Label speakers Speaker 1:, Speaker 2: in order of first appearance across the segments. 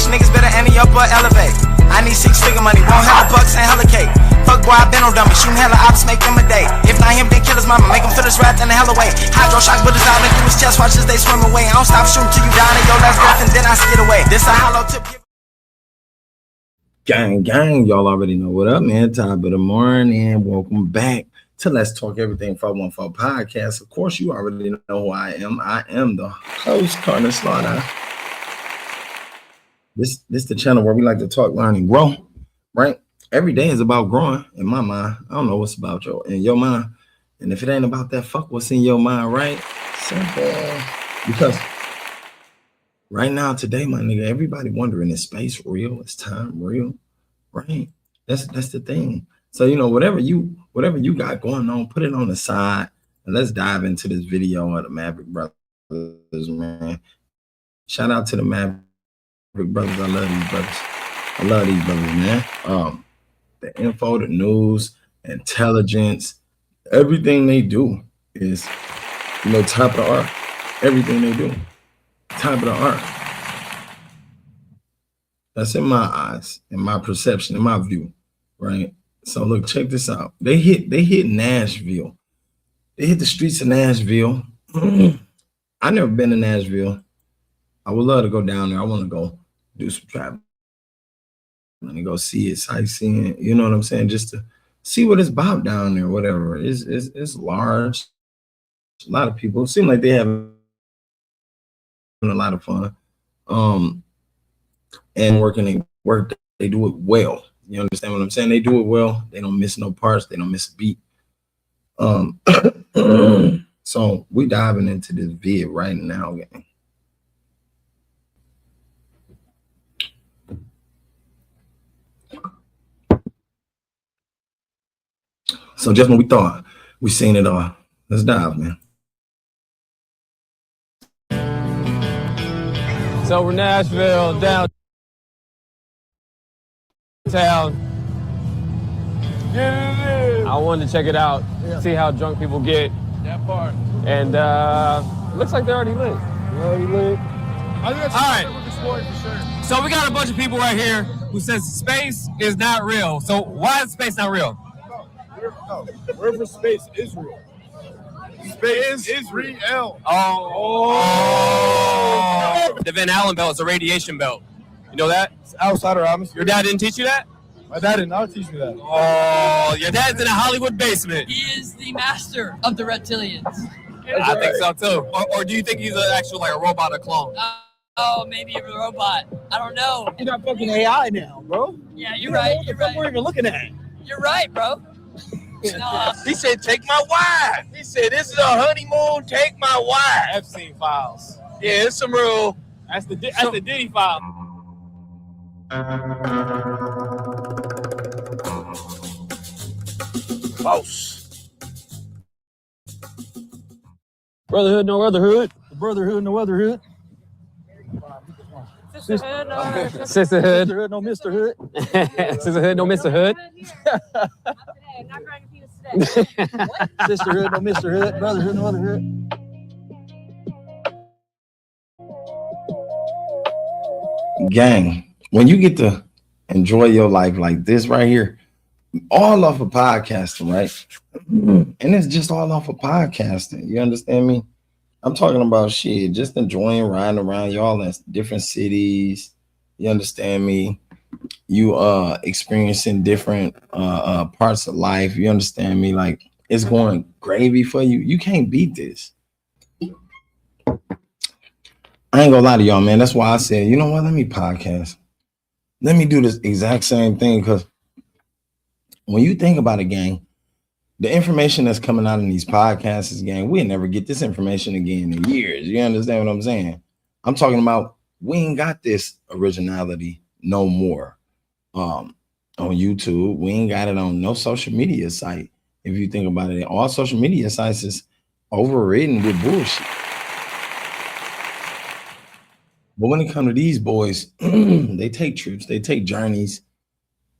Speaker 1: Bitch, niggas better ante up or elevate. I need 6-figure money, won't hella bucks and hella cake. Fuck boy, I been on dummy, shooting hella ops, make them a day. If not him, then kill his mama, make him feel his wrath in the hell away. Hydro shock, put his out through his chest, watch as they swim away. I don't stop shooting till you down in your last breath, and then I skid away. This a hollow tip.
Speaker 2: Gang, y'all already know what up, man. Top of the morning, welcome back to Let's Talk Everything 414 podcast. Of course, you already know who I am. I am the host, Carter Slaughter. This the channel where we like to talk, learn, and grow, right? Every day is about growing in my mind. I don't know what's about in your mind. And if it ain't about that, fuck what's in your mind, right? Simple. Because right now, today, my nigga, everybody wondering, is space real? Is time real? Right? That's the thing. So, you know, whatever you got going on, put it on the side. And let's dive into this video of the Maverick Brothers, man. Shout out to the Maverick Brothers. I love these brothers. I love these brothers, man. The info, the news, intelligence, everything they do is, you know, top of the art. Everything they do, top of the art. That's in my eyes, in my perception, in my view, right? So look, check this out. They hit Nashville. They hit the streets of Nashville. I never been to Nashville. I would love to go down there. I want to go do some traveling. I want to go see it, sightseeing. You know what I'm saying? Just to see what it's about down there. Whatever. It's large. A lot of people. It seem like they have a lot of fun. And working they do it well. You understand what I'm saying? They do it well. They don't miss no parts. They don't miss a beat. So we diving into this vid right now, gang. So just when we thought we seen it all, let's dive, man.
Speaker 3: So we're Nashville, downtown.
Speaker 4: Yeah.
Speaker 3: I wanted to check it out, see how drunk people get.
Speaker 4: That part.
Speaker 3: And it looks like they're already lit.
Speaker 4: All right.
Speaker 3: So we got a bunch of people right here who says space is not real. So why is space not real?
Speaker 4: Wherever space is real. Space is real.
Speaker 3: Oh. The Van Allen belt is a radiation belt. You know that?
Speaker 4: It's outside our atmosphere.
Speaker 3: Your dad didn't teach you that?
Speaker 4: My dad did not teach me that.
Speaker 3: Oh, your dad's in a Hollywood basement.
Speaker 5: He is the master of the reptilians.
Speaker 3: I think so too. Or do you think he's an actual like a robot, a clone?
Speaker 5: Oh, maybe a robot. I don't know.
Speaker 4: You're not fucking AI now, bro.
Speaker 5: Yeah, you're right.
Speaker 4: What the fuck we're even looking at?
Speaker 5: You're right, bro.
Speaker 4: He said, take my wife. He said, this is a honeymoon, take my wife.
Speaker 3: Epstein files.
Speaker 4: Yeah, it's some real.
Speaker 3: That's the Diddy file.
Speaker 4: False.
Speaker 3: Brotherhood, no otherhood.
Speaker 4: The brotherhood, no otherhood.
Speaker 5: Sisterhood, no.
Speaker 3: Sisterhood.
Speaker 4: Sisterhood, no Mr. Hood.
Speaker 3: Sisterhood, no Mr. Hood.
Speaker 5: Not grabbing penis today.
Speaker 4: Sisterhood, no Mr. Hood. Brotherhood, no otherhood.
Speaker 2: Gang, when you get to enjoy your life like this right here, all off of podcasting, right? And it's just all off of podcasting. You understand me? I'm talking about shit, just enjoying riding around y'all in different cities. You understand me? You experiencing different parts of life. You understand me? Like, it's going gravy for you. You can't beat this. I ain't gonna lie to y'all, man. That's why I said, you know what? Let me podcast. Let me do this exact same thing, because when you think about it, gang, the information that's coming out in these podcasts is, gang, we'll never get this information again in years. You understand what I'm saying? I'm talking about we ain't got this originality no more on YouTube. We ain't got it on no social media site. If you think about it, all social media sites is overridden with bullshit. But when it comes to these boys, they take trips, they take journeys,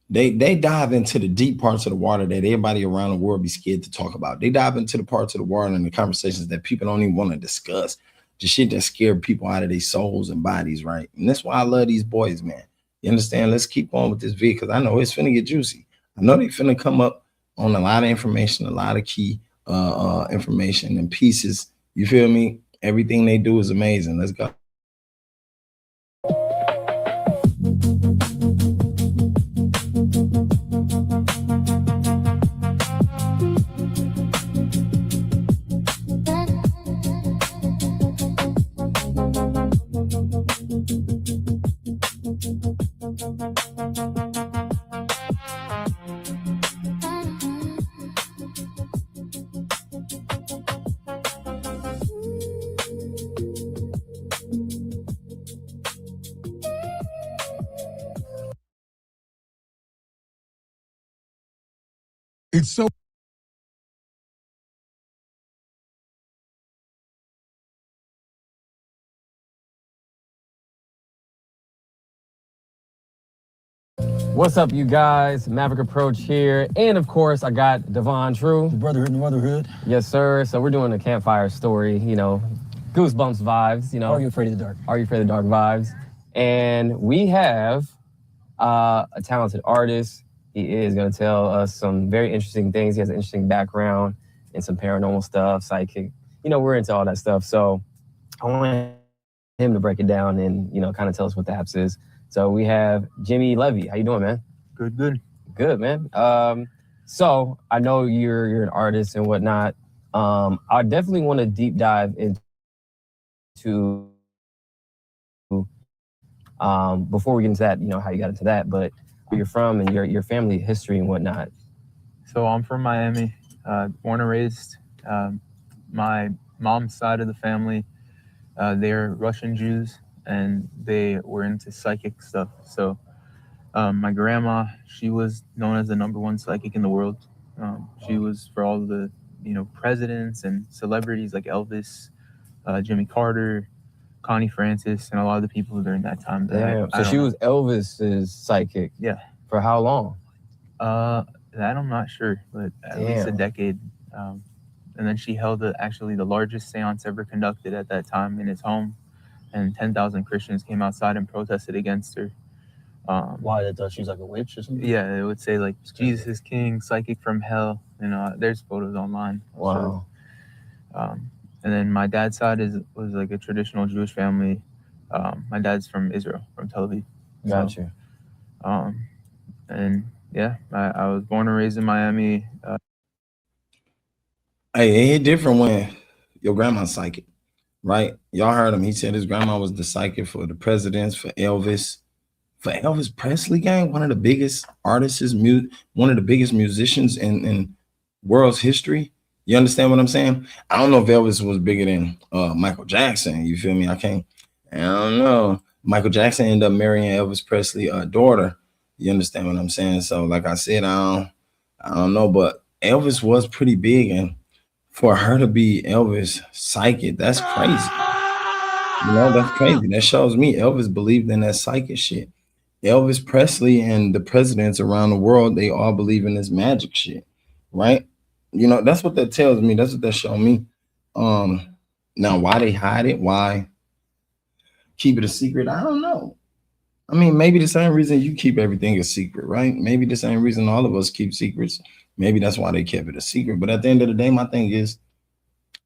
Speaker 2: they dive into the deep parts of the water that everybody around the world be scared to talk about. They dive into the parts of the water and the conversations that people don't even want to discuss. the shit that scared people out of their souls and bodies, right? And that's why I love these boys, man. You understand? Let's keep on with this video because I know it's finna get juicy. I know they finna come up on a lot of information, a lot of key information and pieces. You feel me? Everything they do is amazing. Let's go.
Speaker 6: It's so
Speaker 3: What's up, you guys? Maverick Approach here. And of course, I got Devon True.
Speaker 7: The Brotherhood and Motherhood.
Speaker 3: Yes, sir. So we're doing a campfire story, you know, goosebumps vibes, you know.
Speaker 7: Are You Afraid of the Dark?
Speaker 3: Are You Afraid of the Dark vibes? And we have a talented artist. He is going to tell us some very interesting things. He has an interesting background in some paranormal stuff, psychic. You know, we're into all that stuff. So I want him to break it down and, you know, kind of tell us what the apps is. So we have Jimmy Levy. How you doing, man?
Speaker 7: Good.
Speaker 3: Good, man. So I know you're an artist and whatnot. I definitely want to deep dive into before we get into that, you know, how you got into that, but where you're from and your family history and whatnot.
Speaker 8: So I'm from Miami, born and raised. My mom's side of the family, they're Russian Jews, and they were into psychic stuff. So my grandma, she was known as the #1 psychic in the world. She was for all the, you know, presidents and celebrities like Elvis, Jimmy Carter, Connie Francis, and a lot of the people during that time.
Speaker 3: Damn. So she was Elvis's psychic.
Speaker 8: Yeah.
Speaker 3: For how long?
Speaker 8: That I'm not sure, but at least a decade. And then she held actually the largest seance ever conducted at that time in his home, and 10,000 Christians came outside and protested against her.
Speaker 7: Why? They thought she was like a witch or something?
Speaker 8: Yeah, it would say like Jesus is king, psychic from hell. You know, there's photos online.
Speaker 3: Wow.
Speaker 8: So, and then my dad's side was like a traditional Jewish family. My dad's from Israel, from Tel Aviv.
Speaker 3: Gotcha.
Speaker 8: And yeah, I was born and raised in Miami.
Speaker 2: Hey, it different when your grandma's psychic, right? Y'all heard him. He said his grandma was the psychic for the presidents, for Elvis Presley, gang, one of the biggest artists, one of the biggest musicians in world's history. You understand what I'm saying? I don't know if Elvis was bigger than Michael Jackson. You feel me? I don't know. Michael Jackson ended up marrying Elvis Presley's daughter. You understand what I'm saying? So, like I said, I don't know, but Elvis was pretty big, and for her to be Elvis psychic, that's crazy. You know, that's crazy. That shows me Elvis believed in that psychic shit. Elvis Presley and the presidents around the world, they all believe in this magic shit, right? You know, that's what that tells me. That's what that showed me. Now, why they hide it? Why keep it a secret? I don't know. I mean, maybe the same reason you keep everything a secret, right? Maybe the same reason all of us keep secrets. Maybe that's why they kept it a secret. But at the end of the day, my thing is,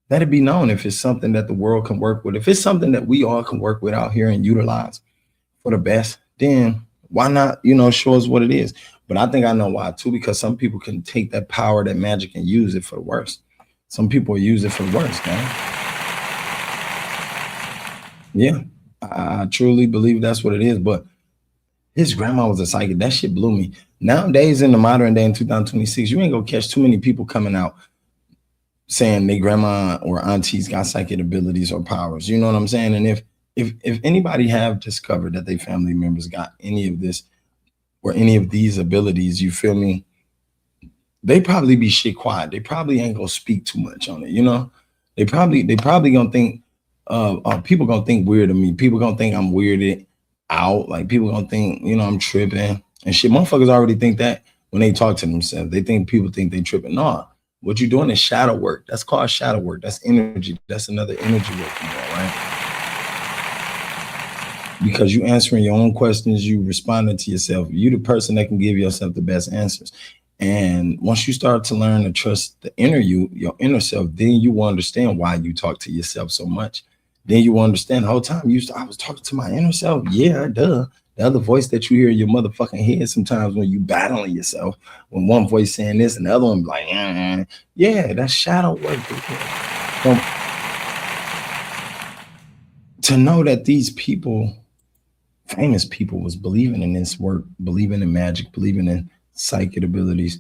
Speaker 2: let it be known if it's something that the world can work with. If it's something that we all can work with out here and utilize for the best, then why not, you know, show us what it is. But I think I know why too, because some people can take that power, that magic, and use it for the worst. Some people use it for the worst, man. Yeah, I truly believe that's what it is. But his grandma was a psychic. That shit blew me. Nowadays, in the modern day in 2026, you ain't gonna catch too many people coming out saying their grandma or aunties got psychic abilities or powers. You know what I'm saying? And if anybody have discovered that their family members got any of this or any of these abilities, you feel me? They probably be shit quiet. They probably ain't gonna speak too much on it. You know, they probably gonna think, people gonna think weird of me. People gonna think I'm weirded out. Like people gonna think, you know, I'm tripping and shit. Motherfuckers already think that when they talk to themselves. They think people think they tripping. No, What you're doing is shadow work. That's called shadow work. That's energy. That's another energy work, right? Because you answering your own questions, you responding to yourself. You the person that can give yourself the best answers. And once you start to learn to trust the inner you, your inner self, then you will understand why you talk to yourself so much. Then you will understand the whole time I was talking to my inner self. Yeah, duh. The other voice that you hear in your motherfucking head sometimes when you battling yourself, when one voice saying this and the other one like, yeah, that's shadow work. So, to know that these people, famous people, was believing in this work, believing in magic, believing in psychic abilities,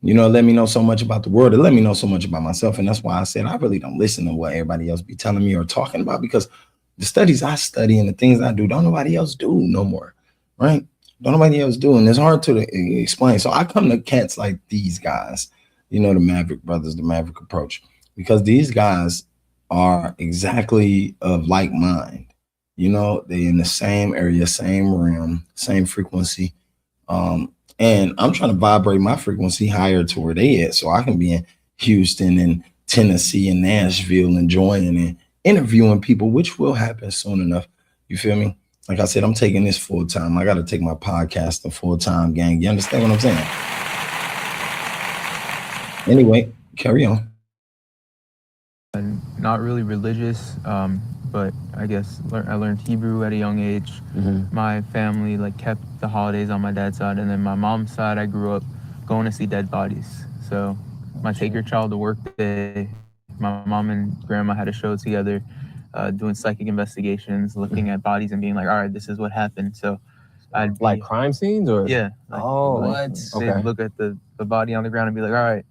Speaker 2: let me know so much about the world. It let me know so much about myself. And that's why I said I really don't listen to what everybody else be telling me or talking about, because the studies I study and the things I do, don't nobody else do no more, right? Don't nobody else do. And it's hard to explain. So I come to cats like these guys, the Maverick brothers, the Maverick approach, because these guys are exactly of like mind. They in the same area, same realm, same frequency. And I'm trying to vibrate my frequency higher to where they at, so I can be in Houston and Tennessee and Nashville enjoying and interviewing people, which will happen soon enough. You feel me? Like I said, I'm taking this full time. I got to take my podcast to full time, gang. You understand what I'm saying? Anyway, carry on.
Speaker 8: And not really religious, but I guess I learned Hebrew at a young age.
Speaker 3: Mm-hmm.
Speaker 8: My family kept the holidays on my dad's side, and then my mom's side, I grew up going to see dead bodies. So my Take Your Child to Work day, my mom and grandma had a show together, doing psychic investigations, looking at bodies and being like, all right, this is what happened. So I'd
Speaker 3: like crime scenes or
Speaker 8: yeah.
Speaker 3: What?
Speaker 8: They'd look at the body on the ground and be like, all right,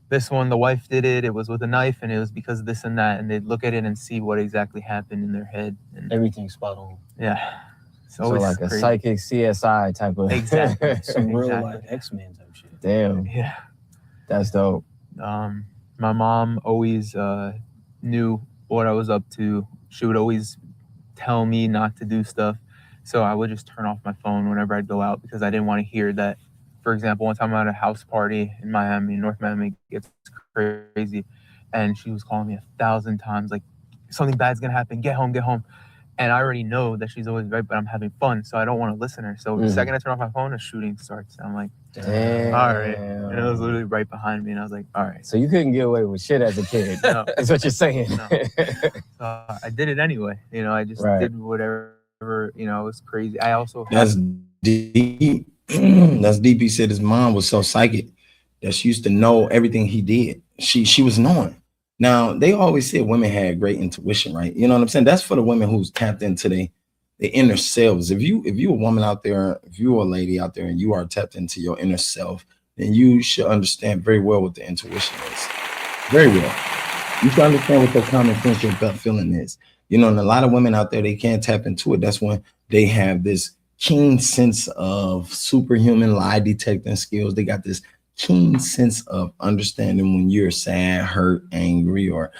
Speaker 8: this one, the wife did it. It was with a knife, and it was because of this and that. And they'd look at it and see what exactly happened in their head. And
Speaker 7: Everything's spot on.
Speaker 8: Yeah.
Speaker 3: So like a psychic CSI type of
Speaker 8: exactly
Speaker 7: some real life X-Men type shit.
Speaker 3: Damn.
Speaker 8: Yeah.
Speaker 3: That's dope.
Speaker 8: My mom always knew what I was up to. She would always tell me not to do stuff. So I would just turn off my phone whenever I'd go out, because I didn't want to hear that. For example, one time I'm at a house party in Miami, North Miami, gets crazy, and she was calling me 1,000 times, like, something bad's gonna happen, get home. And I already know that she's always right, but I'm having fun, so I don't want to listen to her. So the second I turn off my phone, a shooting starts. I'm like,
Speaker 3: damn.
Speaker 8: All right. And it was literally right behind me, and I was like, all right.
Speaker 3: So you couldn't get away with shit as a kid.
Speaker 8: No.
Speaker 3: Is what you're saying.
Speaker 8: No. So I did it anyway. I just did whatever, it was crazy. I also
Speaker 2: That's deep. That's deep. He said his mom was so psychic that she used to know everything he did. She was knowing. Now, they always said women had great intuition, right? You know what I'm saying? That's for the women who's tapped into the inner selves. If you a woman out there, if you're a lady out there and you are tapped into your inner self, then you should understand very well what the intuition is. Very well. You should understand what the common sense, your gut feeling is. And a lot of women out there, they can't tap into it. That's when they have this keen sense of superhuman lie detecting skills. They got this keen sense of understanding when you're sad, hurt, angry, or,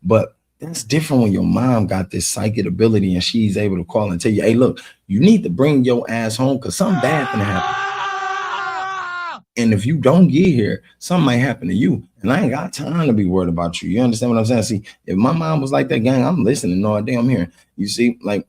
Speaker 2: but that's different when your mom got this psychic ability and she's able to call and tell you, hey, look, you need to bring your ass home because something bad gonna happen. And if you don't get here, something might happen to you. And I ain't got time to be worried about you. You understand what I'm saying? See, if my mom was like that, gang, I'm listening all day. I'm hearing. You see, like,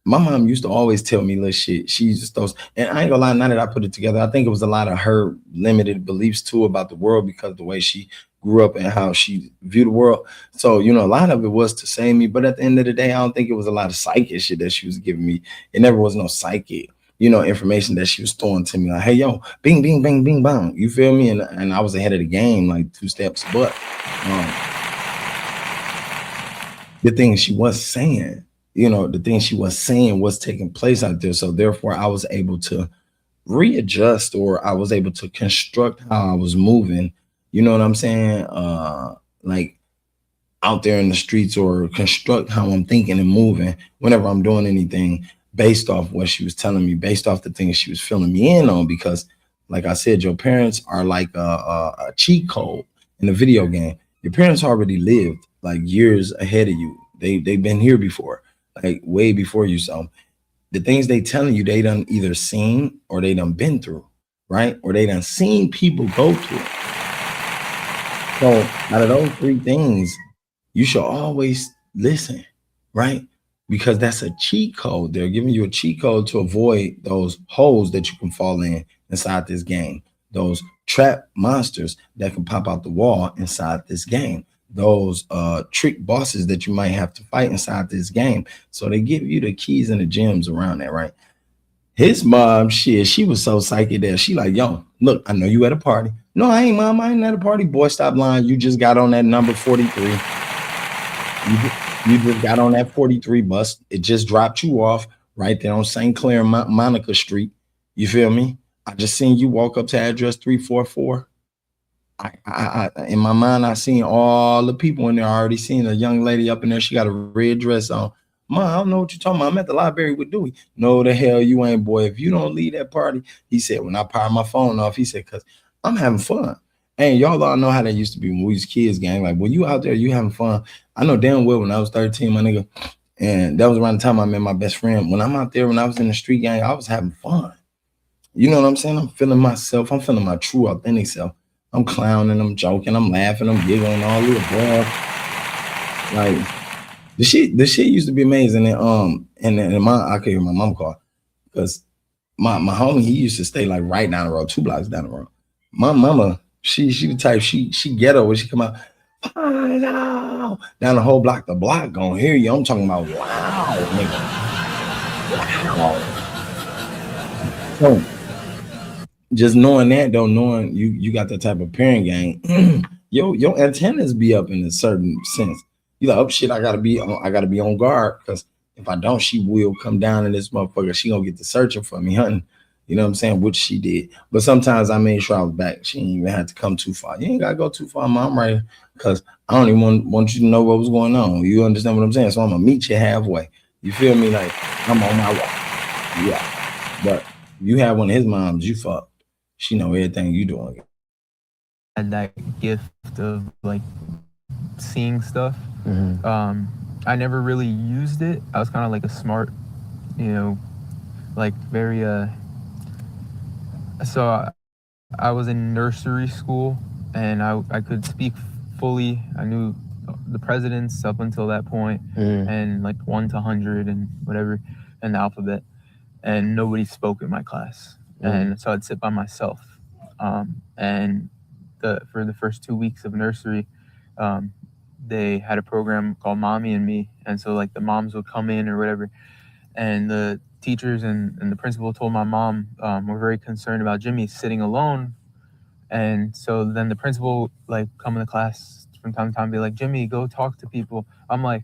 Speaker 2: my mom used to always tell me little shit. She just those, and I ain't gonna lie, now that I put it together, I think it was a lot of her limited beliefs too about the world, because of the way she grew up and how she viewed the world. So, a lot of it was to save me. But at the end of the day, I don't think it was a lot of psychic shit that she was giving me. It never was no psychic, information that she was throwing to me. Like, hey, yo, bing, bing, bing, bing, bang. You feel me? And I was ahead of the game, like 2 steps. But the thing she was saying, the thing she was saying was taking place out there. So therefore, I was able to readjust, or I was able to construct how I was moving. You know what I'm saying? Like out there in the streets, or construct how I'm thinking and moving whenever I'm doing anything based off what she was telling me, based off the things she was filling me in on. Because like I said, your parents are like a cheat code in a video game. Your parents already lived like years ahead of you. They've been here before. Like way before you. So the things they telling you, they done either seen or they done been through, right? Or they done seen people go through it. So out of those three things, you should always listen, right? Because that's a cheat code. They're giving you a cheat code to avoid those holes that you can fall in inside this game, those trap monsters that can pop out the wall inside this game, those trick bosses that you might have to fight inside this game. So they give you the keys and the gems around that, right? His mom, shit, she was so psychic that she like, yo, look, I know you at a party. No, I ain't, mom. I ain't at a party. Boy, stop lying. You just got on that number 43. You just got on that 43 bus. It just dropped you off right there on St. Clair, Monica Street. You feel me? I just seen you walk up to address 344. In my mind, I seen all the people in there. I already seen a young lady up in there. She got a red dress on. Mom, I don't know what you're talking about. I'm at the library with Dewey. No, the hell you ain't, boy. If you don't leave that party, he said, when I power my phone off, he said, because I'm having fun. And y'all all know how that used to be when we was kids, gang. Like, when you out there, you having fun. I know damn well when I was 13, my nigga, and that was around the time I met my best friend. When I'm out there, when I was in the street gang, I was having fun. You know what I'm saying? I'm feeling myself. I'm feeling my true, authentic self. I'm clowning, I'm joking, I'm laughing, I'm giggling, all the above. Like, the shit used to be amazing. And I could hear my mom call because my homie, he used to stay like right down the road, 2 blocks down the road. My mama, she the type, she ghetto when she come out, down the whole block, the block gonna hear you. I'm talking about wow, nigga. Wow. So just knowing that though, knowing you got that type of parent gang, your antennas be up in a certain sense. You like, oh shit, I gotta be on guard because if I don't, she will come down in this motherfucker. She gonna get to searching for me, hunting. You know what I'm saying? Which she did. But sometimes I made sure I was back. She ain't even had to come too far. You ain't gotta go too far, mom, right? Because I don't even want you to know what was going on. You understand what I'm saying? So I'm gonna meet you halfway. You feel me? Like I'm on my way. Yeah. But you have one of his moms, you fucked. She know everything you doing.
Speaker 8: Had that gift of like seeing stuff. I never really used it. I was kind of like a smart, like very so I was in nursery school and I could speak fully. I knew the presidents up until that point, and like 1 to 100 and whatever, and the alphabet, and nobody spoke in my class. And so I'd sit by myself. And for the first 2 weeks of nursery, they had a program called Mommy and Me. And so like the moms would come in or whatever, and the teachers and the principal told my mom, we're very concerned about Jimmy sitting alone. And so then the principal like come in the class from time to time, be like, Jimmy, go talk to people. I'm like,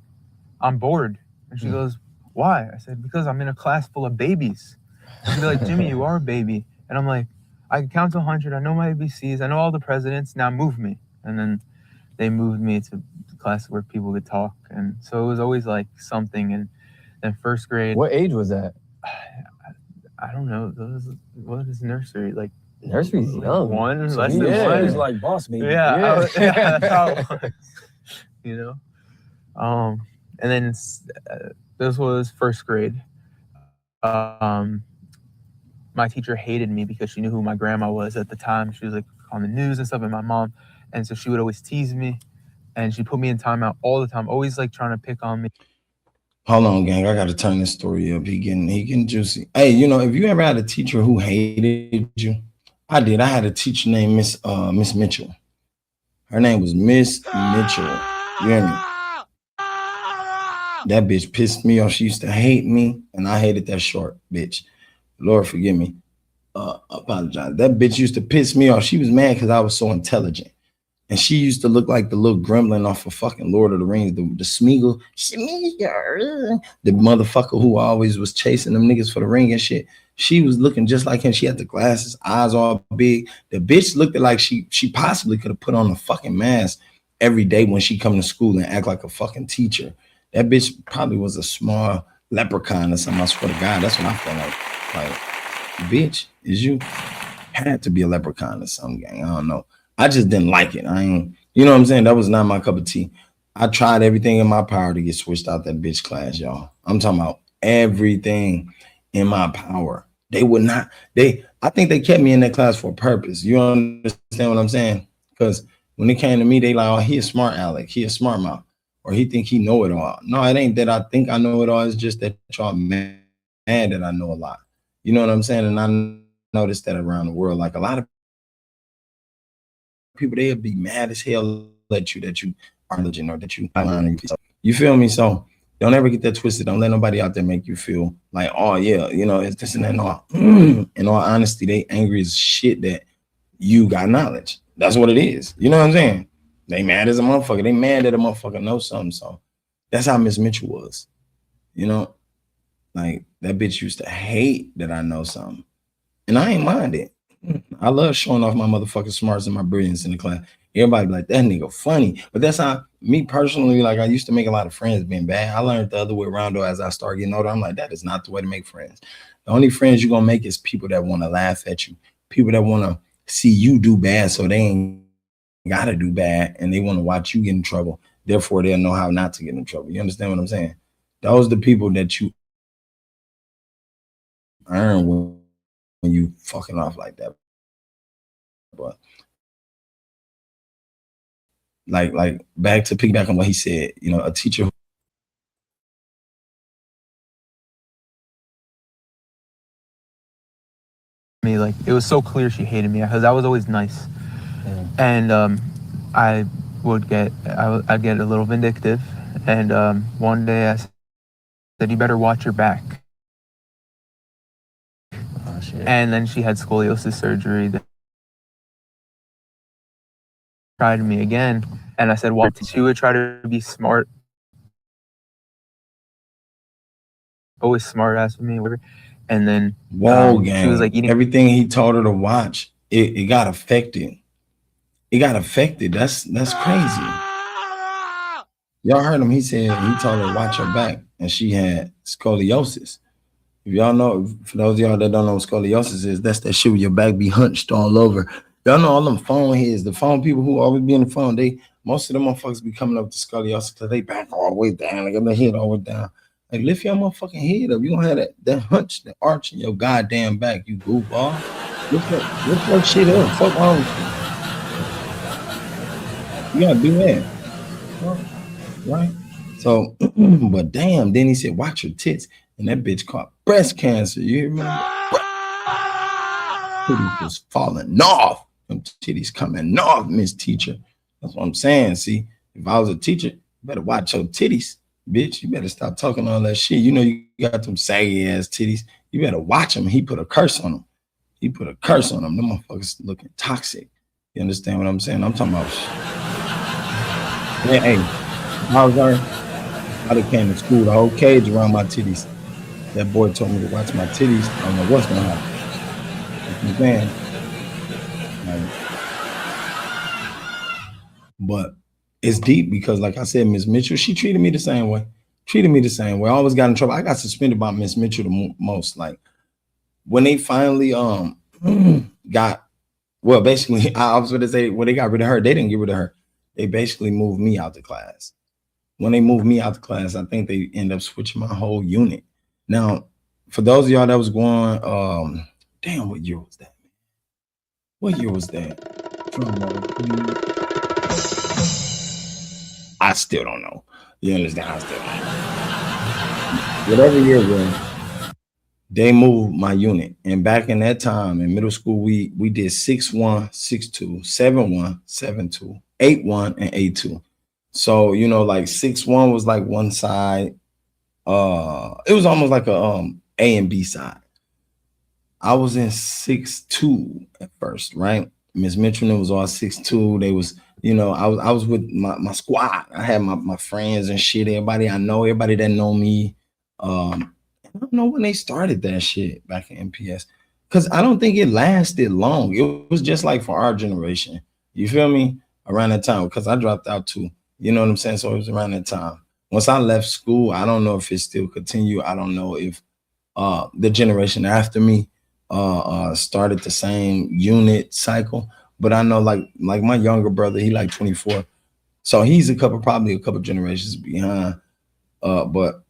Speaker 8: I'm bored. And she goes, why? I said, because I'm in a class full of babies. She'd be like, Jimmy, you are a baby. And I'm like, I can count to 100. I know my ABCs. I know all the presidents. Now move me. And then they moved me to the class where people could talk. And so it was always like something. And then first grade.
Speaker 3: What age was that?
Speaker 8: I don't know. What is nursery? Like
Speaker 3: nursery's young.
Speaker 8: Less than
Speaker 7: Yeah,
Speaker 8: one.
Speaker 7: it was like boss baby.
Speaker 8: Yeah. That's how it was. And then this was first grade. My teacher hated me because she knew who my grandma was at the time. She was like on the news and stuff, and my mom. And so she would always tease me, and she put me in timeout all the time, always like trying to pick on me.
Speaker 2: Hold on, gang. I gotta turn this story up. He getting juicy. Hey, if you ever had a teacher who hated you, I did. I had a teacher named Miss Mitchell. Her name was Miss Mitchell. You hear me? That bitch pissed me off. She used to hate me, and I hated that short bitch. Lord forgive me. Apologize. That bitch used to piss me off. She was mad because I was so intelligent. And she used to look like the little gremlin off of fucking Lord of the Rings, the Smeagol, the motherfucker who always was chasing them niggas for the ring and shit. She was looking just like him. She had the glasses, eyes all big. The bitch looked like she possibly could have put on a fucking mask every day when she come to school and act like a fucking teacher. That bitch probably was a small leprechaun or something. I swear to God, that's what I felt like. Like, bitch, is you had to be a leprechaun or something, gang. I don't know. I just didn't like it. You know what I'm saying? That was not my cup of tea. I tried everything in my power to get switched out that bitch class, y'all. I'm talking about everything in my power. They would not, I think they kept me in that class for a purpose. You understand what I'm saying? Because When it came to me, they like, oh, he a smart Alec, he a smart mouth, or he think he know it all. No, it ain't that I think I know it all. It's just that y'all mad that I know a lot. You know what I'm saying? And I noticed that around the world, like a lot of people, they'll be mad as hell at you that you are religion or that you feel me? So don't ever get that twisted. Don't let nobody out there make you feel like, oh yeah, you know, it's this and that. No, in all honesty, they angry as shit that you got knowledge. That's what it is. You know what I'm saying? They mad as a motherfucker. They mad that a motherfucker knows something. So that's how Miss Mitchell was. You know, like that bitch used to hate that I know something. And I ain't mind it. I love showing off my motherfucking smarts and my brilliance in the class. Everybody be like, that nigga funny. But that's how me personally, like I used to make a lot of friends being bad. I learned the other way around though as I start getting older. I'm like, that is not the way to make friends. The only friends you're gonna make is people that want to laugh at you, people that want to see you do bad so they ain't gotta do bad and they want to watch you get in trouble. Therefore, they'll know how not to get in trouble. You understand what I'm saying? Those are the people that you earn when you fucking off like that. But like back to piggyback on what he said, you know, a teacher
Speaker 8: Me, like it was so clear she hated me because I was always nice, and I'd get a little vindictive, and one day I said, "You better watch your back."
Speaker 7: Oh, shit.
Speaker 8: And then she had scoliosis surgery. That tried me again, and I said, "Well, she would try to be smart, always smart ass with me, whatever." And then she was like eating
Speaker 2: everything he told her to watch. It got affected. It got affected. That's crazy. Y'all heard him. He said he told her to watch her back, and she had scoliosis. If y'all know, for those of y'all that don't know what scoliosis is, that's that shit where your back be hunched all over. Y'all know all them phone heads, the phone people who always be on the phone, most of them motherfuckers be coming up to scoliosis because they back all the way down, they got their head all the way down. Like, lift your motherfucking head up. You gonna have that hunch, that arch in your goddamn back, you goofball. Lift that shit up. Fuck wrong with you? You gotta do that. Right? So, but damn, then he said, watch your tits. And that bitch caught breast cancer. You remember? Titties was falling off. Them titties coming off, Miss Teacher. That's what I'm saying. See, if I was a teacher, you better watch your titties, bitch. You better stop talking all that shit. You know you got them saggy ass titties. You better watch them. He put a curse on them. He put a curse on them. Them motherfuckers looking toxic. You understand what I'm saying? I'm talking about yeah, hey, I was there. I done came to school, the whole cage around my titties. That boy told me to watch my titties. I don't know what's gonna happen. You know but it's deep because, like I said, Miss Mitchell, she treated me the same way. I always got in trouble. I got suspended by Miss Mitchell the most. Like when they finally got, well, basically, I was gonna say when they got rid of her, they didn't get rid of her. They basically moved me out the class. When they moved me out the class, I think they end up switching my whole unit. Now, for those of y'all that was going, damn, what year was that? What year was that? I still don't know. You understand? I still don't know. Whatever year it was, they moved my unit. And back in that time, in middle school, we did 6-1, 6-2, 7-1, 7-2, 8-1, and 8-2. So, you know, like 6-1 was like one side. It was almost like a A and B side. I was in 6-2 at first, right? Miss Mitchell was all 6'2". They was, you know, I was with my squad. I had my friends and shit, everybody I know, everybody that know me. I don't know when they started that shit back in MPS, because I don't think it lasted long. It was just like for our generation. You feel me? Around that time, because I dropped out too. You know what I'm saying? So it was around that time. Once I left school, I don't know if it still continued. I don't know if the generation after me started the same unit cycle, but I know like my younger brother, he like 24, so he's probably a couple generations behind. But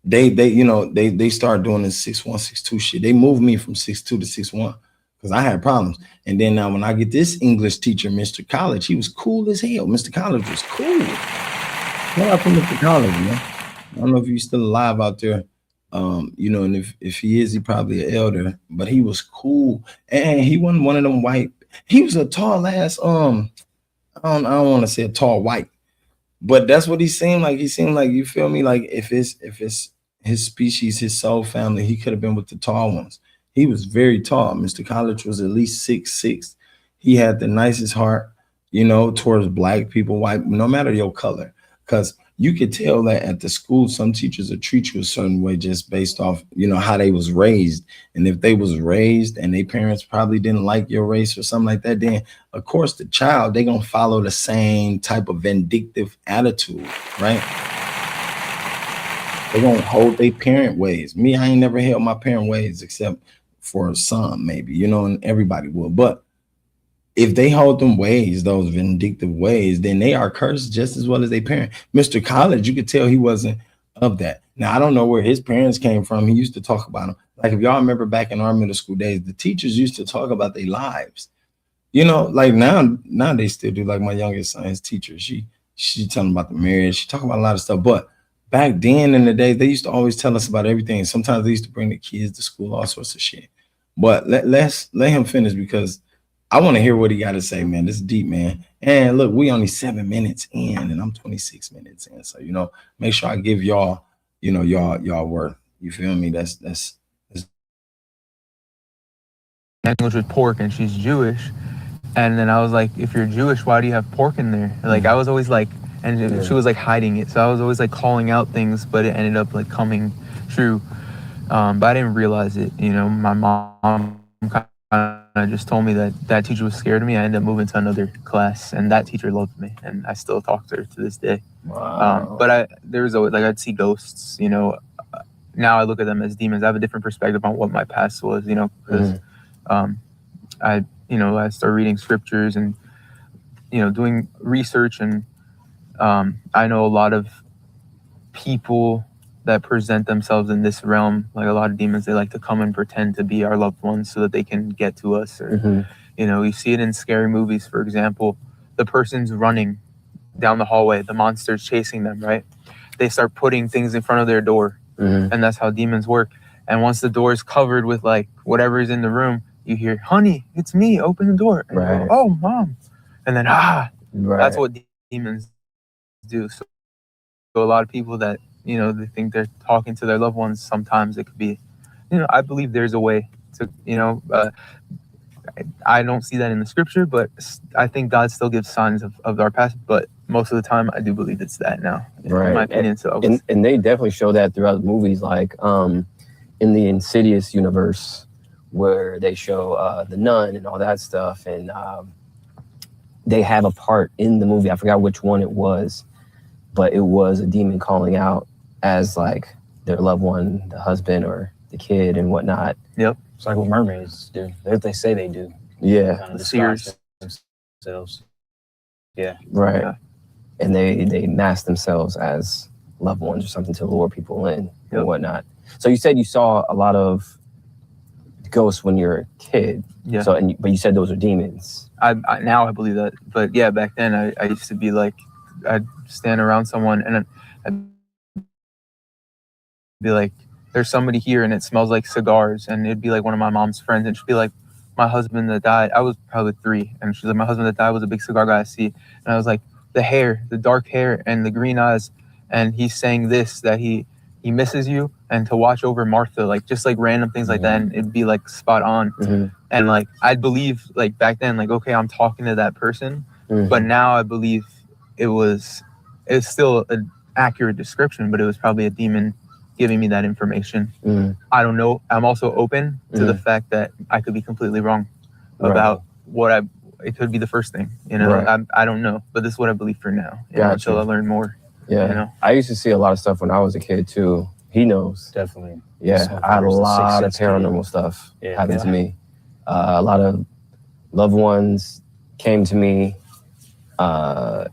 Speaker 2: they you know they started doing this 6-1, 6-2 shit. They moved me from 6-2 to 6-1 because I had problems. And then now when I get this English teacher, Mr. College, he was cool as hell. Mr. College was cool. Shout out to Mr. College, man. I don't know if he's still alive out there. You know, and if he is, he probably an elder, but he was cool. And he wasn't one of them white. He was a tall ass, I don't want to say a tall white, but that's what he seemed like. He seemed like, you feel me? Like if it's his species, his soul family, he could have been with the tall ones. He was very tall. Mr. College was at least 6'6". He had the nicest heart, you know, towards black people, white, no matter your color. Because you could tell that at the school, some teachers will treat you a certain way just based off, you know, how they was raised. And if they was raised and their parents probably didn't like your race or something like that, then of course the child, they gonna follow the same type of vindictive attitude, right? They gonna hold their parent ways. Me, I ain't never held my parent ways except for some, maybe, you know, and everybody will. But if they hold them ways, those vindictive ways, then they are cursed just as well as their parent. Mr. College, you could tell he wasn't of that. Now, I don't know where his parents came from. He used to talk about them. Like if y'all remember back in our middle school days, the teachers used to talk about their lives. You know, like now they still do. Like my youngest son, his teacher, she telling about the marriage. She talking about a lot of stuff. But back then in the day, they used to always tell us about everything. Sometimes they used to bring the kids to school, all sorts of shit. But let him finish because I want to hear what he got to say, man. This is deep, man. And look, we only 7 minutes in, and I'm 26 minutes in. So, you know, make sure I give y'all, you know, y'all worth. You feel me? That's
Speaker 8: Language with pork, and she's Jewish. And then I was like, if you're Jewish, why do you have pork in there? Like I was always like, and she was like hiding it. So I was always like calling out things, but it ended up like coming true. But I didn't realize it. You know, my mom kind of just told me that teacher was scared of me. I ended up moving to another class, and that teacher loved me, and I still talk to her to this day.
Speaker 2: wow.
Speaker 8: But there was always like I'd see ghosts. You know, now I look at them as demons. I have a different perspective on what my past was. You know, because I started reading scriptures and doing research, and I know a lot of people that present themselves in this realm, like a lot of demons, they like to come and pretend to be our loved ones so that they can get to us. Or you see it in scary movies. For example, the person's running down the hallway, the monster's chasing them, right? They start putting things in front of their door, and that's how demons work. And once the door is covered with like whatever is in the room, you hear, "Honey, it's me, open the door." And you go, "Oh, Mom." And then that's what demons do. So a lot of people that they think they're talking to their loved ones, sometimes it could be, I believe there's a way to, I don't see that in the scripture, but I think God still gives signs of our past, but most of the time I do believe it's that now, in my opinion.
Speaker 3: And they definitely show that throughout the movies, like in the Insidious universe, where they show the nun and all that stuff, and they have a part in the movie, I forgot which one it was, but it was a demon calling out as like their loved one, the husband or the kid and whatnot.
Speaker 7: Yep. It's like what mermaids do. They say they do.
Speaker 3: Yeah.
Speaker 7: Kind of
Speaker 8: the seers
Speaker 7: themselves. Yeah.
Speaker 3: Right.
Speaker 8: Yeah.
Speaker 3: And they mask themselves as loved ones or something to lure people in and whatnot. So you said you saw a lot of ghosts when you're a kid.
Speaker 8: Yeah.
Speaker 3: So but you said those are demons.
Speaker 8: I now I believe that, but yeah, back then I used to be like, I'd stand around someone and I'd be like, "There's somebody here and it smells like cigars," and it'd be like one of my mom's friends, and she'd be like, "My husband that died," I was probably 3, and she's like, "My husband that died was a big cigar guy I see," and I was like, the dark hair and the green eyes, and he's saying this, that he misses you and to watch over Martha, like just like random things like that, and it'd be like spot on. And like I'd believe like back then, like, okay, I'm talking to that person, but now I believe it's still an accurate description, but it was probably a demon giving me that information. I don't know. I'm also open to the fact that I could be completely wrong about it could be the first thing, I don't know, but this is what I believe for now, until I learn more.
Speaker 3: I used to see a lot of stuff when I was a kid too. He knows.
Speaker 7: Definitely.
Speaker 3: I had a lot of paranormal stuff happen to me. A lot of loved ones came to me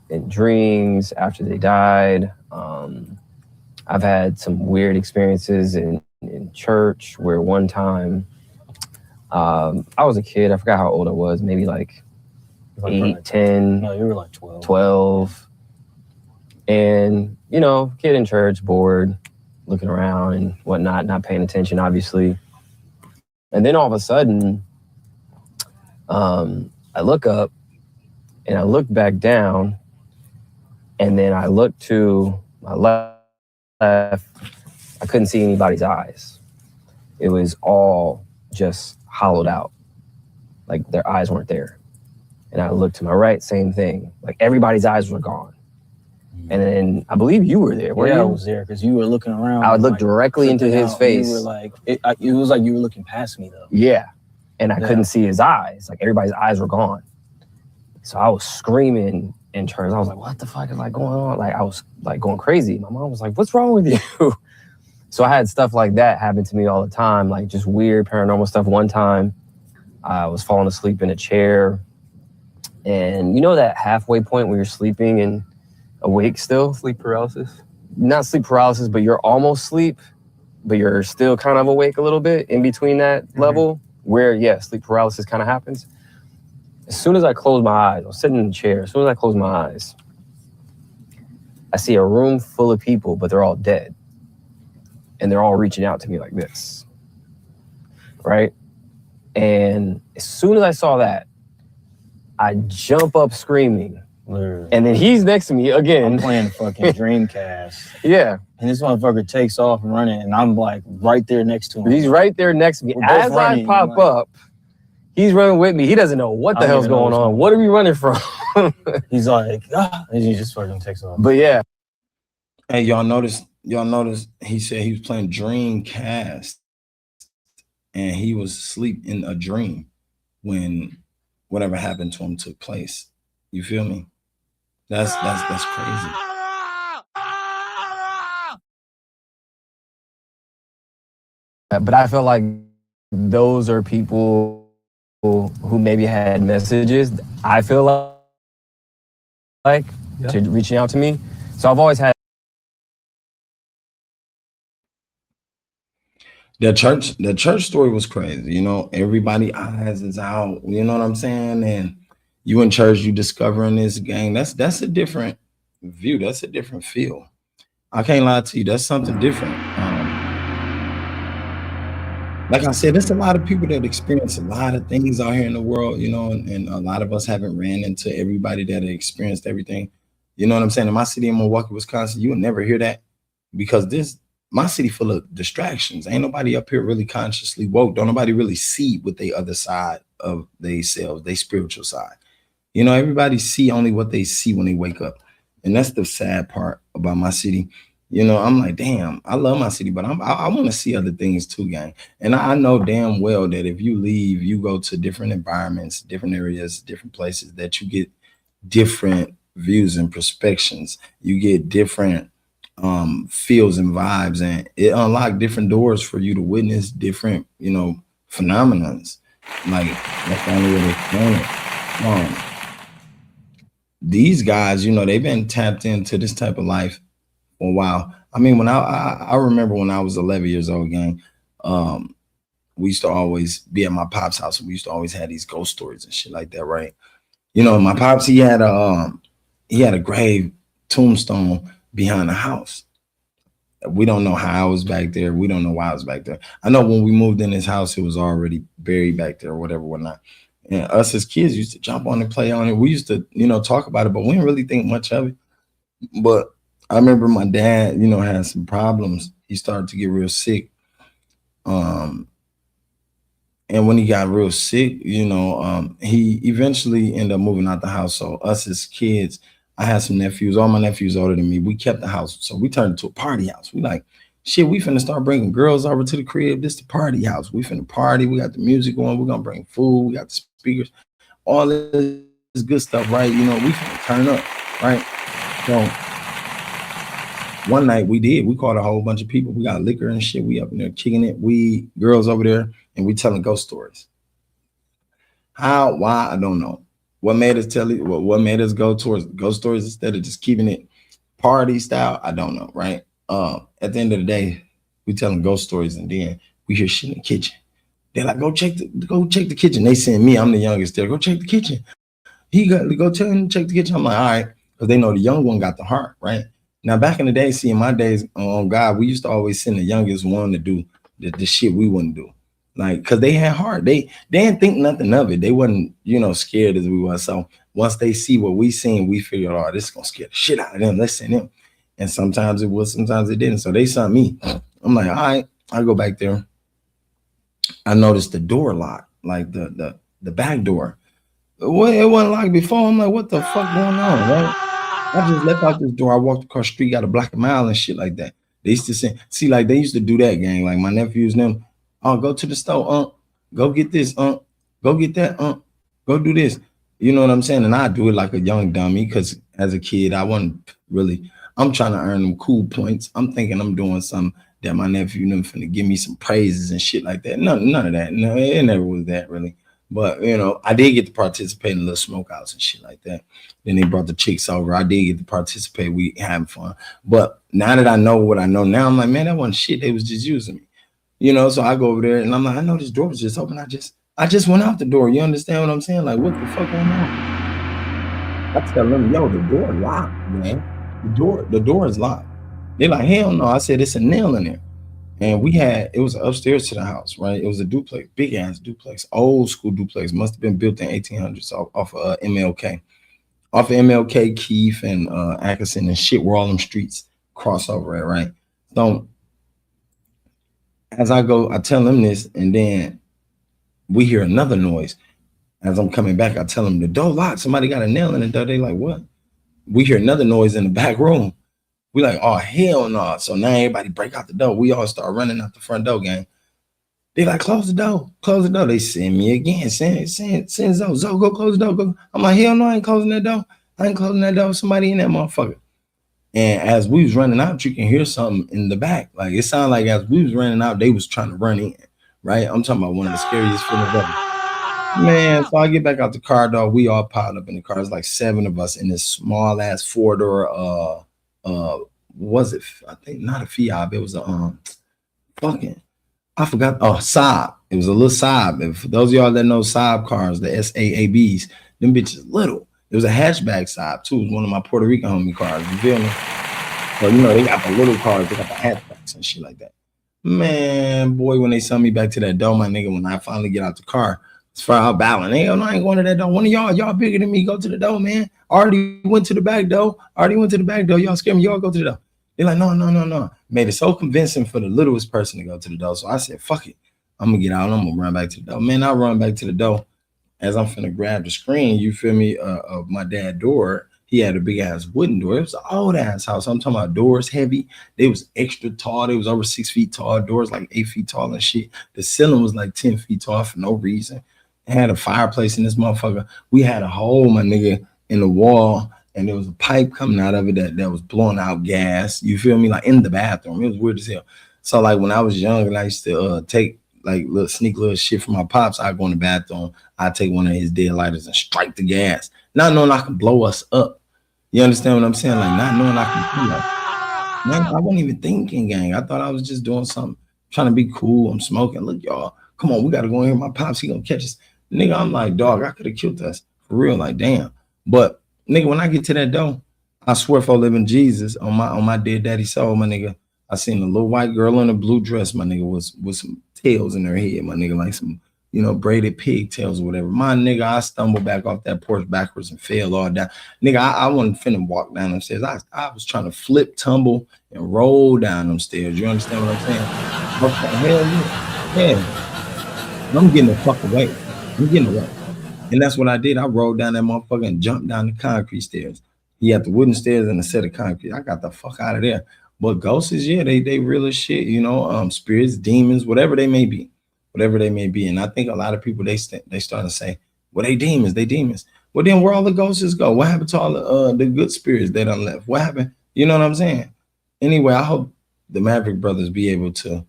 Speaker 3: in dreams after they died. I've had some weird experiences in church where one time I was a kid. I forgot how old I was. Maybe like
Speaker 7: Like
Speaker 3: 8,
Speaker 7: probably-
Speaker 3: 10,
Speaker 7: No, you were like 12.
Speaker 3: 12. And, you know, kid in church, bored, looking around and whatnot, not paying attention, obviously. And then all of a sudden, I look up and I look back down, and then I look to my left. I couldn't see anybody's eyes. It was all just hollowed out. Like their eyes weren't there. And I looked to my right, same thing. Like everybody's eyes were gone. And then I believe you were there. Were
Speaker 7: Yeah,
Speaker 3: you?
Speaker 7: I was there because you were looking around.
Speaker 3: I would look
Speaker 7: like,
Speaker 3: directly into
Speaker 7: tripping
Speaker 3: his
Speaker 7: out.
Speaker 3: face.
Speaker 7: You were like, it was like you were looking past me though.
Speaker 3: Yeah. And I
Speaker 7: Yeah.
Speaker 3: couldn't see his eyes. Like everybody's eyes were gone. So I was screaming in turns. I was like, what the fuck is like going on? Like I was like going crazy. My mom was like, what's wrong with you? So I had stuff like that happen to me all the time, like just weird paranormal stuff. One time I was falling asleep in a chair, and you know that halfway point where you're sleeping and awake still?
Speaker 8: Sleep paralysis.
Speaker 3: Not sleep paralysis, but you're almost asleep, but you're still kind of awake a little bit in between that level where, yeah, sleep paralysis kind of happens. As soon as I close my eyes, I was sitting in the chair. As soon as I close my eyes, I see a room full of people, but they're all dead. And they're all reaching out to me like this, right? And as soon as I saw that, I jump up screaming.
Speaker 7: Literally.
Speaker 3: And then he's next to me again.
Speaker 7: I'm playing fucking Dreamcast.
Speaker 3: Yeah.
Speaker 7: And this motherfucker takes off and running, and I'm like right there next to him.
Speaker 3: He's right there next to me.
Speaker 7: We're both
Speaker 3: As
Speaker 7: running,
Speaker 3: I pop
Speaker 7: like-
Speaker 3: up, he's running with me. He doesn't know what the
Speaker 7: I don't
Speaker 3: hell's
Speaker 7: even know
Speaker 3: going
Speaker 7: what's
Speaker 3: on.
Speaker 7: going
Speaker 3: What are we running from?
Speaker 7: He's like, and he just fucking takes off.
Speaker 3: But yeah.
Speaker 2: Hey, y'all notice he said he was playing Dreamcast and he was asleep in a dream when whatever happened to him took place. You feel me? That's crazy.
Speaker 3: But I feel like those are people who maybe had messages. I feel like to reaching out to me. So I've always had.
Speaker 2: The church story was crazy. You know, everybody eyes is out. You know what I'm saying? And you in church, you discovering this gang. That's a different view. That's a different feel. I can't lie to you. That's something different. Like I said, there's a lot of people that experience a lot of things out here in the world, you know, and a lot of us haven't ran into everybody that experienced everything. You know what I'm saying? In my city in Milwaukee, Wisconsin, you will never hear that because my city full of distractions. Ain't nobody up here really consciously woke. Don't nobody really see what they other side of themselves, they spiritual side. You know, everybody see only what they see when they wake up. And that's the sad part about my city. You know, I'm like, damn, I love my city, but I want to see other things too, gang. And I know damn well that if you leave, you go to different environments, different areas, different places, that you get different views and perspectives. You get different feels and vibes, and it unlocked different doors for you to witness different, you know, phenomenons. Like that's the only way they want it. These guys, you know, they've been tapped into this type of life for a while. I mean, when I remember when I was 11 years old, gang, we used to always be at my pop's house, and we used to always have these ghost stories and shit like that, right? You know, my pops, he had a grave tombstone behind the house. We don't know how I was back there. We don't know why I was back there. I know when we moved in this house, it was already buried back there or whatever, whatnot. And us as kids used to jump on and play on it. We used to, you know, talk about it, but we didn't really think much of it. But I remember my dad, you know, had some problems. He started to get real sick. And when he got real sick, you know, he eventually ended up moving out the house. So us as kids, I had some nephews, all my nephews older than me. We kept the house. So we turned it to a party house. We like, shit, we finna start bringing girls over to the crib. This the party house. We finna party. We got the music going. We're gonna bring food. We got the speakers, all this good stuff, right? You know, we finna turn up, right? So one night we did. We called a whole bunch of people. We got liquor and shit. We up in there kicking it. We girls over there, and we telling ghost stories. How, why, I don't know. What made us tell it? What made us go towards ghost stories instead of just keeping it party style? I don't know, right? At the end of the day, we telling ghost stories, and then we hear shit in the kitchen. They're like, go check the kitchen. They send me, I'm the youngest there. Go check the kitchen. He got to go tell him to check the kitchen. I'm like, all right, because they know the young one got the heart, right? Now, back in the day, see, in my days on God, we used to always send the youngest one to do the shit we wouldn't do. Like, because they had heart. They didn't think nothing of it. They wasn't, scared as we were. So once they see what we seen, we figured, oh, this is going to scare the shit out of them. Let's send them. And sometimes it was, sometimes it didn't. So they sent me. I'm like, all right, I go back there. I noticed the door locked, like the back door. Well, it wasn't locked before. I'm like, what the fuck going on, right? I just left out this door. I walked across the street, got a block a mile and shit like that. They used to say, see, like they used to do that, gang. Like my nephews and them, oh, go to the store, go get this, go get that, go do this. You know what I'm saying? And I do it like a young dummy because as a kid, I wasn't really, I'm trying to earn them cool points. I'm thinking I'm doing something that my nephew and them finna give me some praises and shit like that. None of that. No, it never was that really. But, I did get to participate in little smokeouts and shit like that. Then they brought the chicks over. I did get to participate. We having fun. But now that I know what I know now, I'm like, man, that wasn't shit. They was just using me. So I go over there and I'm like, I know this door was just open. I just went out the door. You understand what I'm saying? Like, what the fuck going on? I tell them, yo, the door locked, man. The door is locked. They're like, hell no. I said, it's a nail in there. And it was upstairs to the house, right? It was a duplex, big ass duplex, old school duplex. Must have been built in 1800s off of MLK. Off of MLK, Keith, and Atkinson and shit, where all them streets cross over at, right? So as I go, I tell them this, and then we hear another noise. As I'm coming back, I tell them the door locked. Somebody got a nail in the door. They like, what? We hear another noise in the back room. We like, oh, hell no. So now everybody break out the door. We all start running out the front door, gang. They like, close the door. Close the door. They send me again. Send Zoe, go close the door. Go. I'm like, hell no, I ain't closing that door. I ain't closing that door. Somebody in that motherfucker. And as we was running out, you can hear something in the back. Like, it sounded like as we was running out, they was trying to run in, right? I'm talking about one of the scariest feelings ever. Man, so I get back out the car, dog. We all piled up in the car. It's like 7 of us in this small ass 4-door was it? I think not a Fiat. It was a I forgot. Oh, Saab. It was a little Saab. And for those of y'all that know Saab cars, the Saabs, them bitches little. It was a hatchback Saab too. It was one of my Puerto Rican homie cars. You feel me? So they got the little cars. They got the hatchbacks and shit like that. Man, boy, when they sent me back to that door, my nigga, when I finally get out the car, as far out battling, I ain't going to that door. One of y'all bigger than me, go to the door, man. Already went to the back door. Y'all scared me. Y'all go to the door. They're like, no. Made it so convincing for the littlest person to go to the door. So I said, fuck it. I'm going to get out. I'm going to run back to the door. Man, I run back to the door. As I'm finna grab the screen, you feel me, of my dad's door. He had a big ass wooden door. It was an old ass house. I'm talking about doors heavy. They was extra tall. They was over 6 feet tall. Doors like 8 feet tall and shit. The ceiling was like 10 feet tall for no reason. It had a fireplace in this motherfucker. We had a hole, my nigga, in the wall. And there was a pipe coming out of it that was blowing out gas. You feel me? Like in the bathroom. It was weird as hell. So like when I was young and I used to take like sneak little shit from my pops, I'd go in the bathroom. I'd take one of his dead lighters and strike the gas. Not knowing I can blow us up. You understand what I'm saying? Like not knowing I can, man, I wasn't even thinking, gang. I thought I was just doing something, trying to be cool. I'm smoking. Look, y'all, come on, we got to go in here. My pops, he gonna catch us. Nigga, I'm like, dog, I could have killed us. For real, like, damn. But nigga, when I get to that door, I swear for living Jesus on my dead daddy soul, my nigga, I seen a little white girl in a blue dress, my nigga, with some tails in her head, my nigga, like some, braided pigtails or whatever. My nigga, I stumbled back off that porch backwards and fell all down. Nigga, I wasn't finna walk down them stairs. I was trying to flip, tumble, and roll down them stairs. You understand what I'm saying? Okay, hell yeah. I'm getting the fuck away. I'm getting away. And that's what I did. I rolled down that motherfucker and jumped down the concrete stairs. He had the wooden stairs and a set of concrete. I got the fuck out of there. But ghosts, yeah, they real as shit, spirits, demons, whatever they may be. And I think a lot of people, they start to say, well, they demons. Well, then where all the ghosts go? What happened to all the good spirits that done left? What happened? You know what I'm saying? Anyway, I hope the Maverick brothers be able to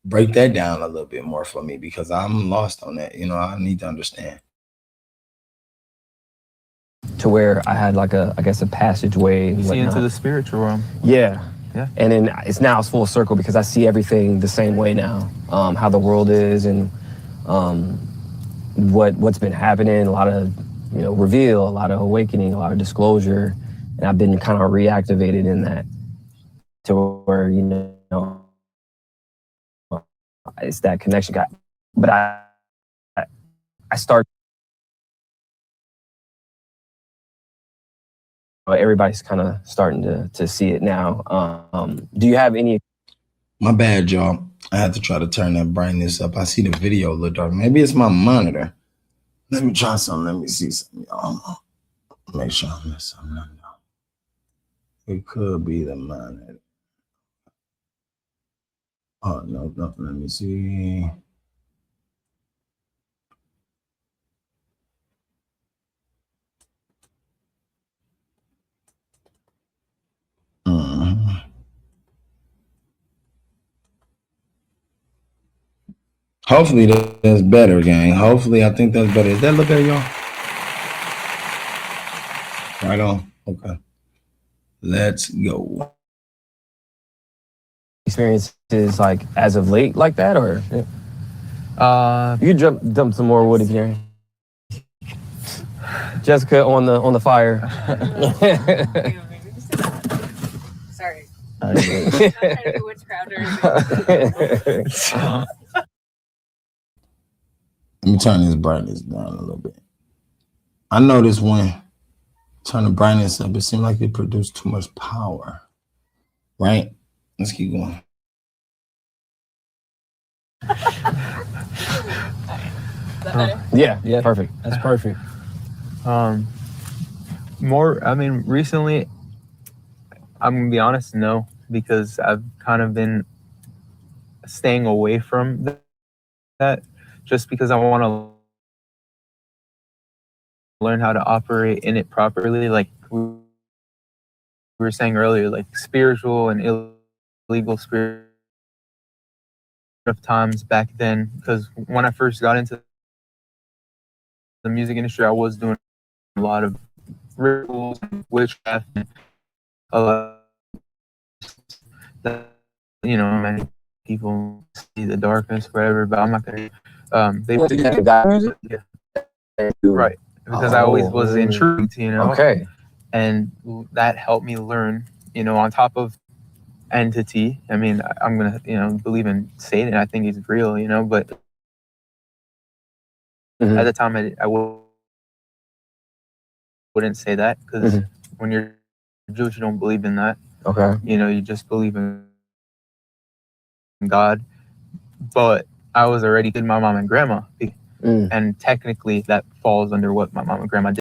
Speaker 2: break that down a little bit more for me because I'm lost on that. I need to understand.
Speaker 3: To where I had like a passageway.
Speaker 8: You see into the spiritual realm.
Speaker 3: Yeah.
Speaker 8: Yeah.
Speaker 3: And then it's full circle because I see everything the same way now. How the world is and what's been happening, a lot of reveal, a lot of awakening, a lot of disclosure, and I've been kind of reactivated in that to where it's that connection guy. But I start. Everybody's kind of starting to see it now. Do you have any?
Speaker 2: My bad, y'all. I had to try to turn that brightness up. I see the video a little dark. Maybe it's my monitor. Let me try something. Let me see something, y'all. Make sure I miss something. It could be the monitor. Oh, no. Let me see. Hopefully that's better, gang. Hopefully, I think that's better. Is that a little better, y'all? Right on. Okay. Let's go.
Speaker 3: Experiences like as of late like that, or you could dump some more wood if you're Jessica on the fire.
Speaker 5: Sorry. I'm trying to do witchcraft or anything.
Speaker 2: Let me turn this brightness down a little bit. I noticed when turn the brightness up, it seemed like it produced too much power. Right? Let's keep going.
Speaker 3: Yeah, perfect.
Speaker 7: That's perfect.
Speaker 8: Recently, I'm gonna be honest, no, because I've kind of been staying away from that just because I want to learn how to operate in it properly. Like we were saying earlier, like spiritual and illegal spirit of times back then, because when I first got into the music industry, I was doing a lot of rituals, witchcraft, and a lot that, many people see the darkness, whatever, but I'm not gonna. Right, because I always was intrigued,
Speaker 3: Okay.
Speaker 8: and that helped me learn, on top of entity. I mean, I'm gonna, believe in Satan. I think he's real, but at the time I wouldn't say that, because when you're Jewish, you don't believe in that.
Speaker 3: Okay.
Speaker 8: You just believe in God. But I was already with my mom and grandma, and technically that falls under what my mom and grandma did.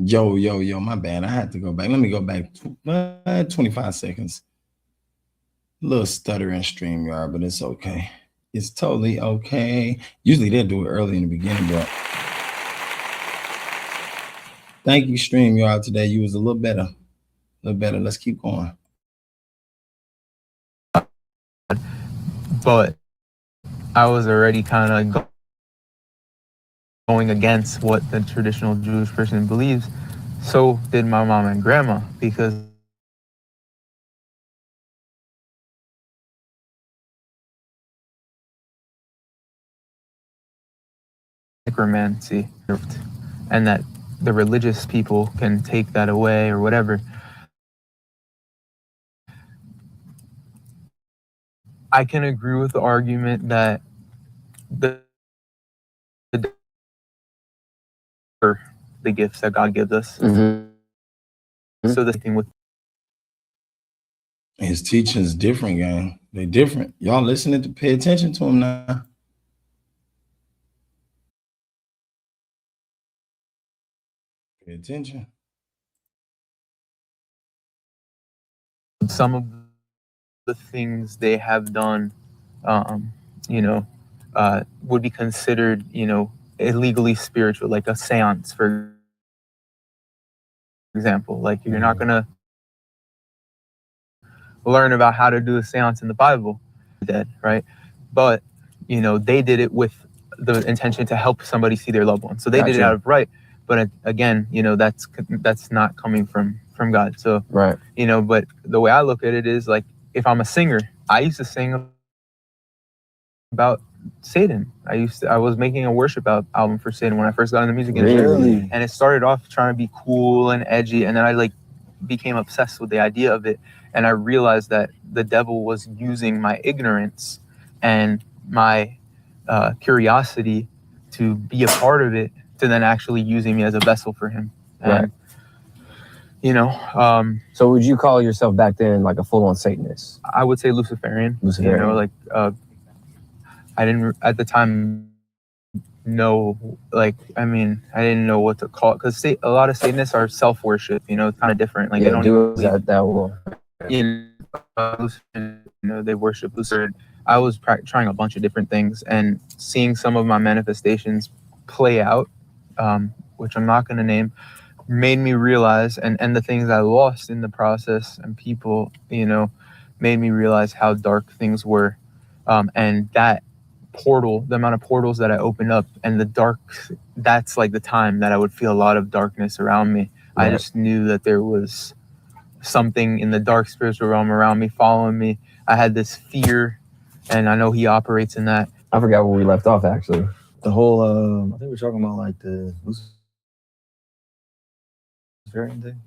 Speaker 2: Yo, my bad. I had to go back. Let me go back 25 seconds. A little stuttering StreamYard, but it's okay. It's totally okay. Usually they'll do it early in the beginning, but thank you, StreamYard. Today you was a little better. Let's keep going.
Speaker 8: But I was already kind of going against what the traditional Jewish person believes. So did my mom and grandma, because necromancy, and that the religious people can take that away or whatever. I can agree with the argument that the gifts that God gives us. So the thing with
Speaker 2: His teaching's different, gang. They different. Y'all listening to pay attention to him now. Pay attention.
Speaker 8: some of the things they have done, you know, would be considered, you know, illegally spiritual, like a seance, for example. Like, you're not gonna learn about how to do a seance in the Bible, dead, right? But, you know, they did it with the intention to help somebody see their loved one. So they did it out of right. But again, you know, that's not coming from God. So,
Speaker 3: Right.
Speaker 8: you know, but the way I look at it is, like, if I'm a singer, I used to sing about Satan. I was making a worship album for Satan when I first got into the music industry.
Speaker 3: Really?
Speaker 8: And it started off trying to be cool and edgy, and then I like became obsessed with the idea of it, and I realized that the devil was using my ignorance and my curiosity to be a part of it, to then actually using me as a vessel for him. And,
Speaker 3: right.
Speaker 8: You know,
Speaker 3: so would you call yourself back then like a full-on Satanist?
Speaker 8: I would say Luciferian.
Speaker 3: Luciferian.
Speaker 8: You know, like I didn't at the time know, like, I mean, I didn't know what to call it, because a lot of Satanists are self-worship, you know, kind of different. Like,
Speaker 3: yeah,
Speaker 8: they don't
Speaker 3: do that will.
Speaker 8: You know, they worship Lucifer. I was trying a bunch of different things, and seeing some of my manifestations play out, which I'm not going to name, made me realize, and the things I lost in the process, and people, you know, made me realize how dark things were, and that portal, the amount of portals that I opened up, and the dark, that's like the time that I would feel a lot of darkness around me. Right. I just knew that there was something in the dark spiritual realm around me, following me. I had this fear, and I know he operates in that.
Speaker 3: I forgot where we left off, actually.
Speaker 7: The whole, I think we're talking about like the Luciferian thing.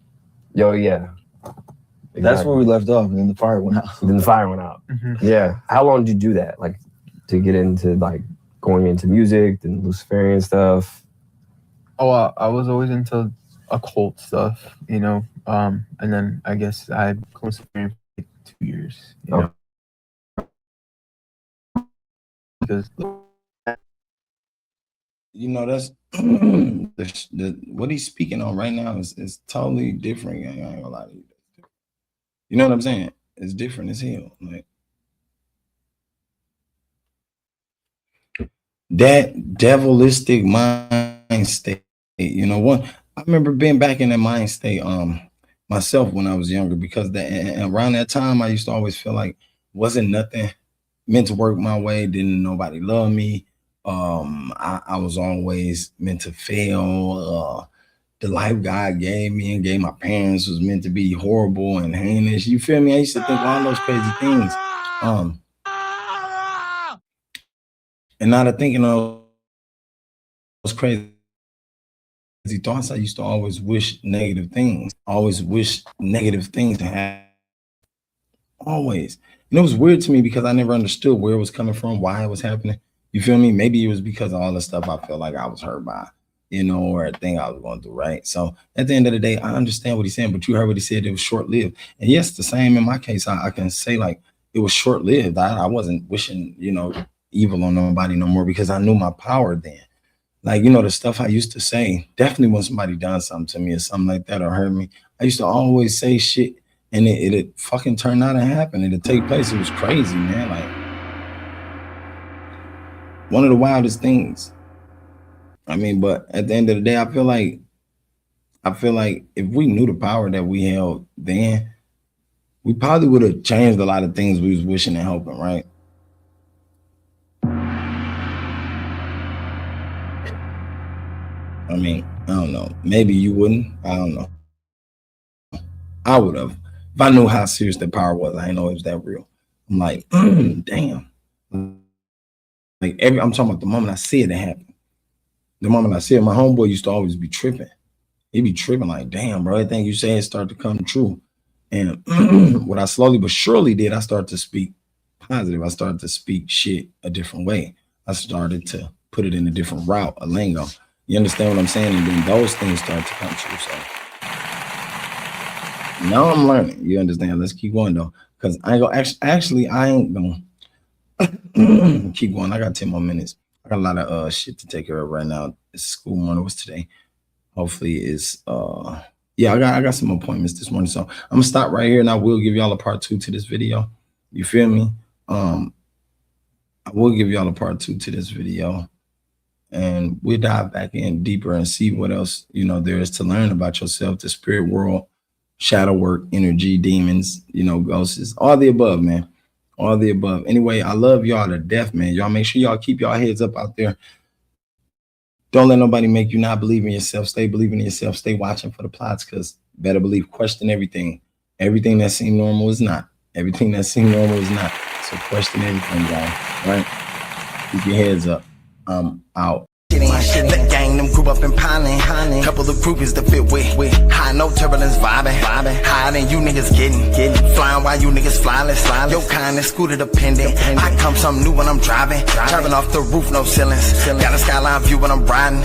Speaker 3: Yo, yeah. Exactly.
Speaker 7: That's where we left off, and then the fire went out.
Speaker 3: Then the fire went out.
Speaker 8: Mm-hmm.
Speaker 3: Yeah. How long did you do that? Like, to get into, like, going into music and Luciferian stuff?
Speaker 8: Oh, I was always into occult stuff, you know, and then I guess I was for 2 years, you know, because
Speaker 2: you know, that's what he's speaking on right now is totally different. I ain't gonna lie to you. You know what I'm saying? It's different as hell. Like, that devilistic mind state, you know what? I remember being back in that mind state myself when I was younger, because around that time I used to always feel like wasn't nothing meant to work my way, didn't nobody love me. I was always meant to fail. The life God gave me and gave my parents was meant to be horrible and heinous. You feel me? I used to think all those crazy things. And now that thinking of those crazy thoughts, I used to always wish negative things. Always wish negative things to happen. Always. And it was weird to me because I never understood where it was coming from, why it was happening. You feel me? Maybe it was because of all the stuff I felt like I was hurt by, you know, or a thing I was going through, right? So at the end of the day, I understand what he's saying, but you heard what he said, it was short-lived. And yes, the same in my case, I can say like it was short-lived. I wasn't wishing, you know, evil on nobody no more, because I knew my power then. Like, you know, the stuff I used to say, definitely when somebody done something to me or something like that or hurt me, I used to always say shit, and it fucking turned out and happened. It'd take place. It was crazy, man. Like, one of the wildest things. I mean, but at the end of the day, I feel like if we knew the power that we held then, we probably would have changed a lot of things we was wishing and hoping, right? I mean, I don't know. Maybe you wouldn't. I don't know. I would have. If I knew how serious the power was, I didn't know it was that real. I'm like, damn. Like, I'm talking about the moment I see it happen. The moment I see it, my homeboy used to always be tripping. He'd be tripping like, damn, bro, everything you say started to come true. And what I slowly but surely did, I started to speak positive. I started to speak shit a different way. I started to put it in a different route, a lingo. You understand what I'm saying? And then those things start to come true. So now I'm learning. You understand? Let's keep going though. Because I ain't gonna actually I ain't gonna keep going. I got 10 more minutes. I got a lot of shit to take care of right now. It's school morning. What's today? Hopefully it's yeah, I got some appointments this morning. So I'm gonna stop right here and I will give y'all a part 2 to this video. You feel me? I will give y'all a part 2 to this video. And we'll dive back in deeper and see what else, you know, there is to learn about yourself, the spirit world, shadow work, energy, demons, you know, ghosts, all the above, man. All the above. Anyway, I love y'all to death, man. Y'all make sure y'all keep y'all heads up out there. Don't let nobody make you not believe in yourself. Stay believing in yourself. Stay watching for the plots, because better believe, question everything. Everything that seems normal is not. Everything that seems normal is not. So question everything, y'all. Right? Keep your heads up. I'm out.
Speaker 1: The gang, them group up in piling. Couple of groupies to fit with. High, no turbulence, vibing. Higher than you niggas getting. Flying while you niggas flyless. Your kind is scooter dependent. I come something new when I'm driving. Driving off the roof, no ceilings. Got a skyline view when I'm riding.